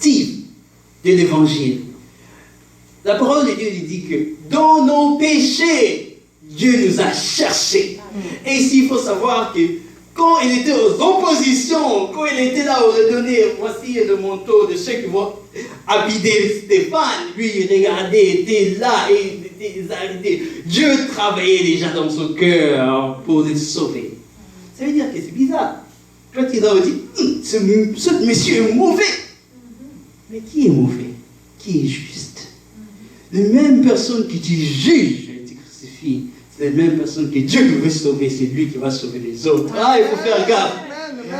active de l'évangile. La parole de Dieu dit que dans nos péchés, Dieu nous a cherchés. Et ici, il faut savoir que quand il était aux oppositions, quand il était là, on a donné, voici le manteau de ceux qui vont habiter Stéphane, lui, il regardait, était là, et il était arrêté. Dieu travaillait déjà dans son cœur pour le sauver. Ça veut dire que c'est bizarre. Toi, tu dois dire, ce monsieur est mauvais. Mais qui est mauvais? Qui est juste? Les mêmes personnes qui te jugent et te crucifient, c'est les mêmes personnes que Dieu veut sauver, c'est lui qui va sauver les autres. Ah, il faut faire gaffe.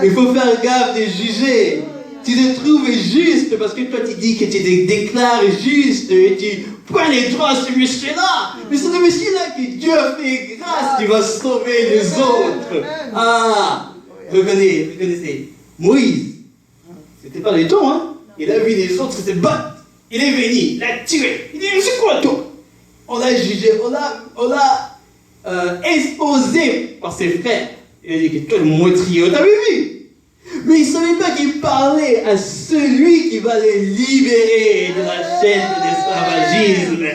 Il faut faire gaffe de juger. Tu te trouves juste parce que toi tu dis que tu te déclares juste et tu prends les droits à ce monsieur-là. Mais c'est le monsieur-là que Dieu a fait grâce qui va sauver les autres. Ah, reconnaissez. Moïse, c'était pas les temps, hein. Il a vu les autres se battre. Il est venu, il a tiré. Il dit, c'est quoi toi? On l'a jugé, on l'a exposé par ses frères. Il a dit que toi le meurtrier, t'avais vu? Mais il ne savait pas qu'il parlait à celui qui va les libérer de la chaîne de l'esclavagisme.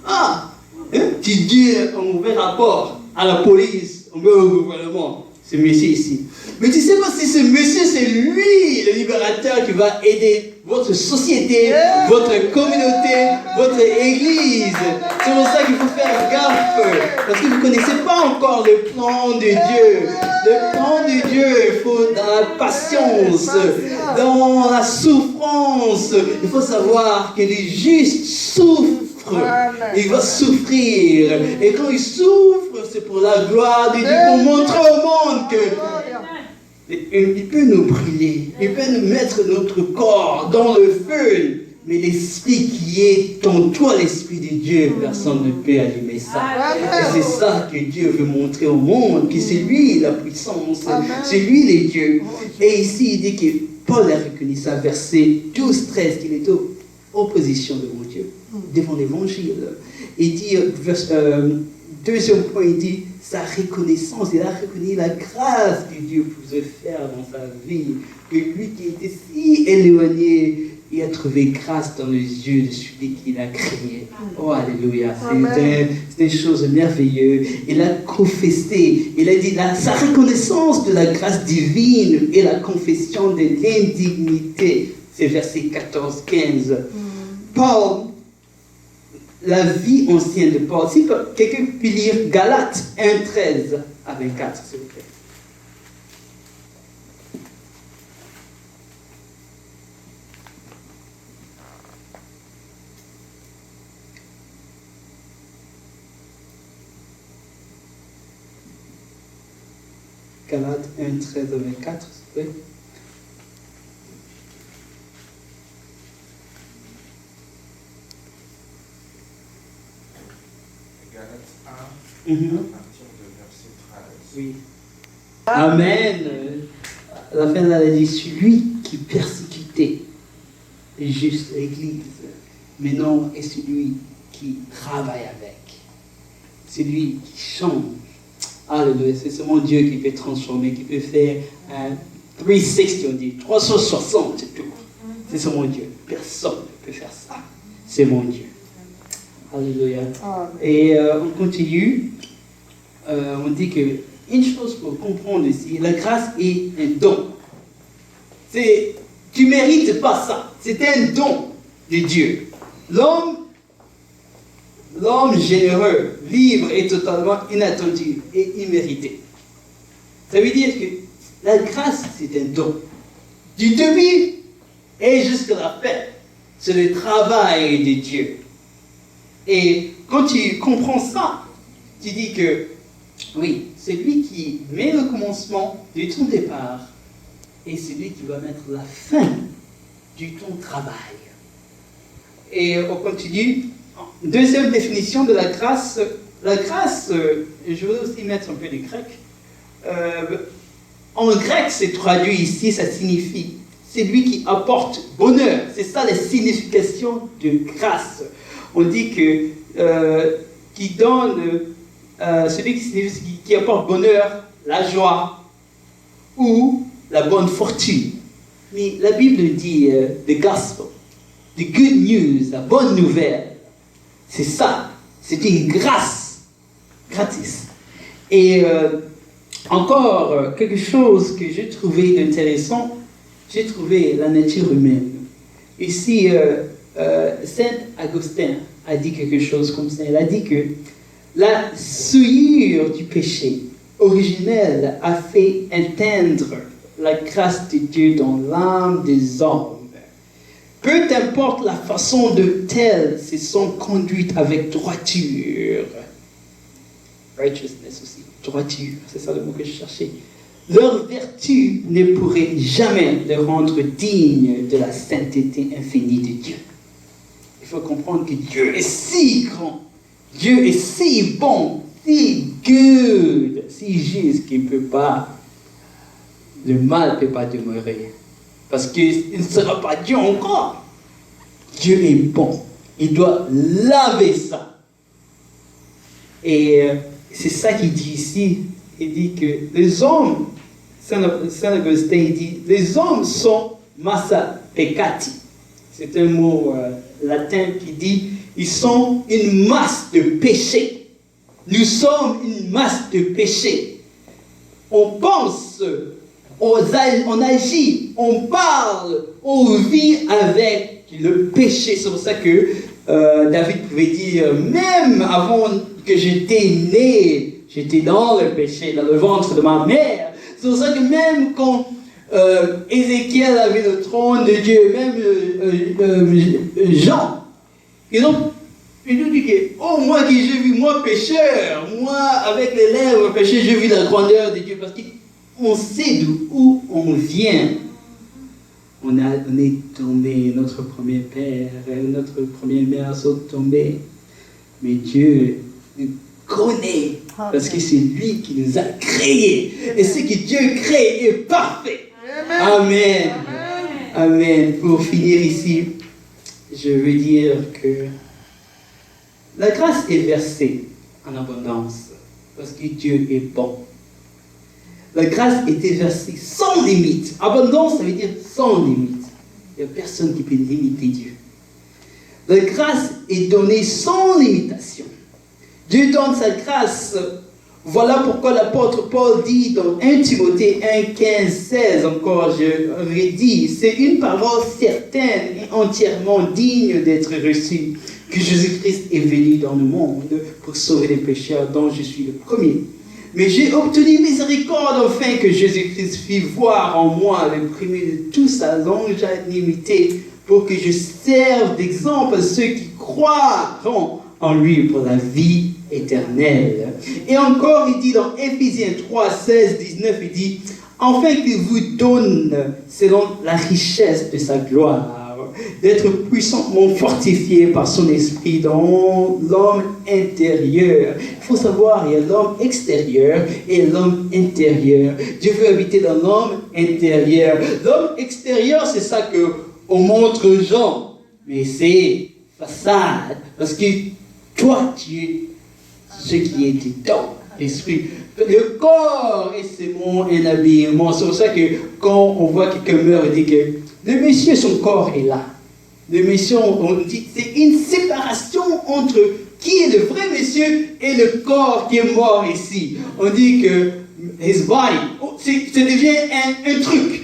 Ah, hein? Tu dis un mauvais rapport à la police, au gouvernement, ce monsieur ici. Mais tu ne sais pas si ce monsieur, c'est lui, le libérateur, qui va aider votre société, votre communauté, votre église. C'est pour ça qu'il faut faire gaffe. Parce que vous ne connaissez pas encore le plan de Dieu. Le plan de Dieu, il faut dans la patience, dans la souffrance. Il faut savoir que les justes souffrent. Il va souffrir. Et quand il souffre, c'est pour la gloire de Dieu, pour montrer au monde que il peut nous brûler, il peut nous mettre notre corps dans le feu, mais l'esprit qui est en toi, l'esprit de Dieu, personne ne peut allumer ça. Et c'est ça que Dieu veut montrer au monde, que c'est lui la puissance, c'est lui les dieux. Et ici, il dit que Paul a reconnu ça, verset 12-13, qu'il est en opposition devant Dieu, devant l'évangile. Il dit, deuxième point, il dit, sa reconnaissance, il a reconnu la grâce que Dieu pouvait faire dans sa vie, que lui qui était si éloigné, il a trouvé grâce dans les yeux de celui qu'il a créé. Oh, alléluia, c'est une chose merveilleuse. Il a confessé, il a dit sa reconnaissance de la grâce divine et la confession de l'indignité. C'est verset 14-15. Paul, la vie ancienne de Paul. Si quelqu'un peut lire Galates 1:13 à 24, s'il vous plaît. Galates 1:13 à 24, s'il vous plaît. À partir de verset 13. Oui. Amen. À la fin de la dit, celui qui persécutait est juste l'Église, mais non est celui qui travaille avec. Celui qui change. Alléluia. C'est seulement Dieu qui peut transformer, qui peut faire un 360, on dit, 360, c'est tout. C'est seulement Dieu. Personne ne peut faire ça. C'est mon Dieu. Alléluia. Et on continue. On dit que une chose pour comprendre ici, la grâce est un don. Tu ne mérites pas ça. C'est un don de Dieu. L'homme généreux, libre et totalement inattendu et immérité. Ça veut dire que la grâce, c'est un don. Du début et jusqu'à la fin, c'est le travail de Dieu. Et quand tu comprends ça, tu dis que, oui, c'est lui qui met le commencement de ton départ et c'est lui qui va mettre la fin de ton travail. Et on continue. Deuxième définition de la grâce. La grâce, je vais aussi mettre un peu de grec. En grec, c'est traduit ici, ça signifie, c'est lui qui apporte bonheur. C'est ça la signification de grâce. On dit que qui donne celui qui apporte bonheur, la joie ou la bonne fortune. Mais la Bible dit the gospel, the good news, la bonne nouvelle. C'est ça. C'est une grâce gratis. Et encore quelque chose que j'ai trouvé intéressant, j'ai trouvé la nature humaine. Ici, Saint Augustin a dit quelque chose comme ça. Il a dit que la souillure du péché originel a fait atteindre la grâce de Dieu dans l'âme des hommes. Peu importe la façon dont elles se sont conduites avec droiture. Righteousness aussi, droiture, c'est ça le mot que je cherchais. Leur vertu ne pourrait jamais les rendre dignes de la sainteté infinie de Dieu. Il faut comprendre que Dieu est si grand, Dieu est si bon, si good, si juste qu'il ne peut pas, le mal ne peut pas demeurer. Parce qu'il ne sera pas Dieu encore. Dieu est bon. Il doit laver ça. Et c'est ça qu'il dit ici. Il dit que les hommes, Saint Augustin, il dit, les hommes sont massa peccati. C'est un mot latin qui dit, ils sont une masse de péché. Nous sommes une masse de péché. On pense, on agit, on parle, on vit avec le péché. C'est pour ça que David pouvait dire, même avant que j'étais né, j'étais dans le péché, dans le ventre de ma mère. C'est pour ça que même quand Ézéchiel avait le trône de Dieu, même Jean, ils nous dit que, oh, moi qui j'ai vu, moi pécheur, moi avec les lèvres péchées, j'ai vu la grandeur de Dieu, parce qu'on sait d'où on vient. On est tombé, notre premier père, notre première mère sont tombés. Mais Dieu nous connaît, parce que c'est lui qui nous a créés. Et ce que Dieu crée est parfait. Amen. Amen. Pour finir ici, je veux dire que la grâce est versée en abondance, parce que Dieu est bon. La grâce était versée sans limite. Abondance, ça veut dire sans limite. Il n'y a personne qui peut limiter Dieu. La grâce est donnée sans limitation. Dieu donne sa grâce. Voilà pourquoi l'apôtre Paul dit dans 1 Timothée 1, 15, 16, encore je redis, c'est une parole certaine et entièrement digne d'être reçue, que Jésus-Christ est venu dans le monde pour sauver les pécheurs dont je suis le premier. Mais j'ai obtenu miséricorde afin que Jésus-Christ fit voir en moi le premier de toute sa longanimité pour que je serve d'exemple à ceux qui croiront en lui pour la vie éternelle. Et encore, il dit dans Éphésiens 3, 16, 19, il dit « Afin qu'il vous donne, selon la richesse de sa gloire, d'être puissamment fortifié par son esprit dans l'homme intérieur. » Il faut savoir, il y a l'homme extérieur et l'homme intérieur. Dieu veut habiter dans l'homme intérieur. L'homme extérieur, c'est ça qu'on montre aux gens. Mais c'est façade. Parce que toi, tu es ce qui est dedans, l'esprit. Le corps est seulement un habillement. C'est pour ça que quand on voit quelqu'un meurt, on dit que le monsieur, son corps est là. Le monsieur, on dit, c'est une séparation entre qui est le vrai monsieur et le corps qui est mort ici. On dit que his body, ça devient un truc.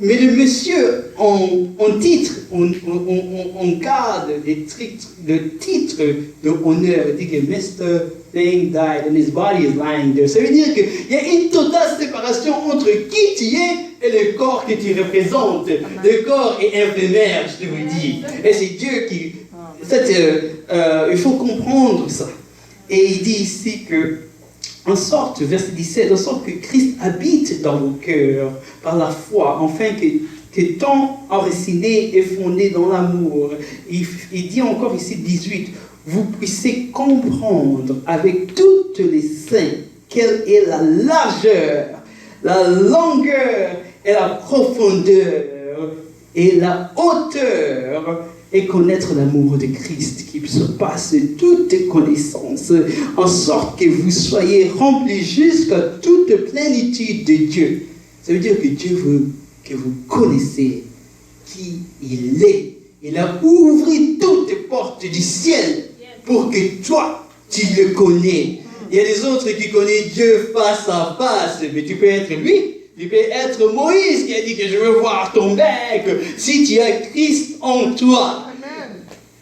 Mais le monsieur, en titre, on garde le titre de honneur. On dit que Mr. Thing died and his body is lying there. Ça veut dire qu'il y a une totale séparation entre qui tu es et le corps que tu représentes. Le corps est éphémère, je te vous dis. Et c'est Dieu qui... il faut comprendre ça. Et il dit ici que, en sorte, verset 17, en sorte que Christ habite dans vos cœurs par la foi, afin que tant enraciné et fondé dans l'amour. Il dit encore ici 18, vous puissiez comprendre avec toutes les saints quelle est la largeur, la longueur et la profondeur et la hauteur, et connaître l'amour de Christ qui surpasse toute connaissance, en sorte que vous soyez remplis jusqu'à toute plénitude de Dieu. Ça veut dire que Dieu veut que vous connaissez qui il est. Il a ouvert toutes les portes du ciel pour que toi, tu le connais. Il y a des autres qui connaissent Dieu face à face, mais tu peux être lui. Tu peux être Moïse qui a dit que je veux voir ton bec. Si tu as Christ en toi,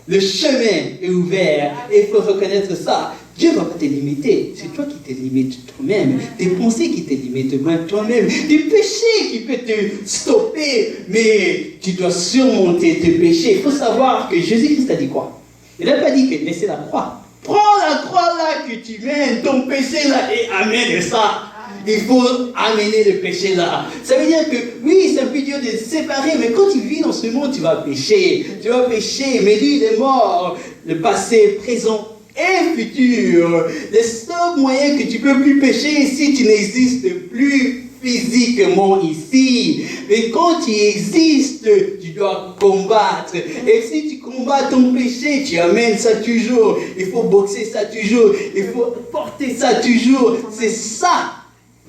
le chemin est ouvert et il faut reconnaître ça. Dieu ne va pas te limiter. C'est toi qui te limites toi-même. Tes pensées qui te limitent toi-même. Des péchés qui peuvent te stopper. Mais tu dois surmonter tes péchés. Il faut savoir que Jésus-Christ a dit quoi? Il n'a pas dit que laissez la croix. Prends la croix là que tu mènes, ton péché là, et amène ça. Il faut amener le péché là. Ça veut dire que, oui, c'est un peu dur de se séparer, mais quand tu vis dans ce monde, tu vas pécher. Tu vas pécher, mais lui, il est mort. Le passé, présent et futur. Le seul moyen que tu peux plus pécher, si tu n'existes plus physiquement ici. Mais quand tu existes, tu dois combattre. Et si tu combats ton péché, tu amènes ça toujours. Il faut boxer ça toujours. Il faut porter ça toujours. C'est ça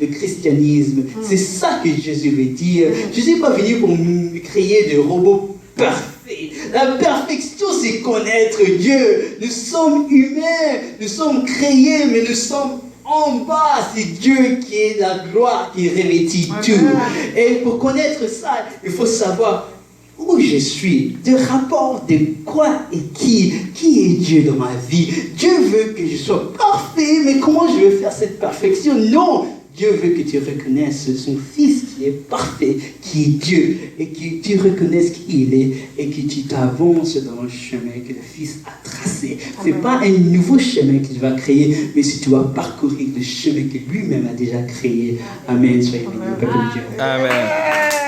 le christianisme. C'est ça que Jésus veut dire. Jésus n'est pas venu pour créer des robots parfaits. La perfection, c'est connaître Dieu. Nous sommes humains, nous sommes créés, mais nous sommes en bas. C'est Dieu qui est la gloire, qui revêtit tout. Et pour connaître ça, il faut savoir où je suis, de rapport de quoi et qui est Dieu dans ma vie. Dieu veut que je sois parfait, mais comment je vais faire cette perfection? Non, Dieu veut que tu reconnaisses son Fils qui est parfait, qui est Dieu, et que tu reconnaisses qui il est, et que tu t'avances dans le chemin que le Fils a tracé. Ce n'est pas un nouveau chemin qu'il va créer, mais si tu dois parcourir le chemin que lui-même a déjà créé. Amen. Soyez bénis, peuple de Dieu. Amen.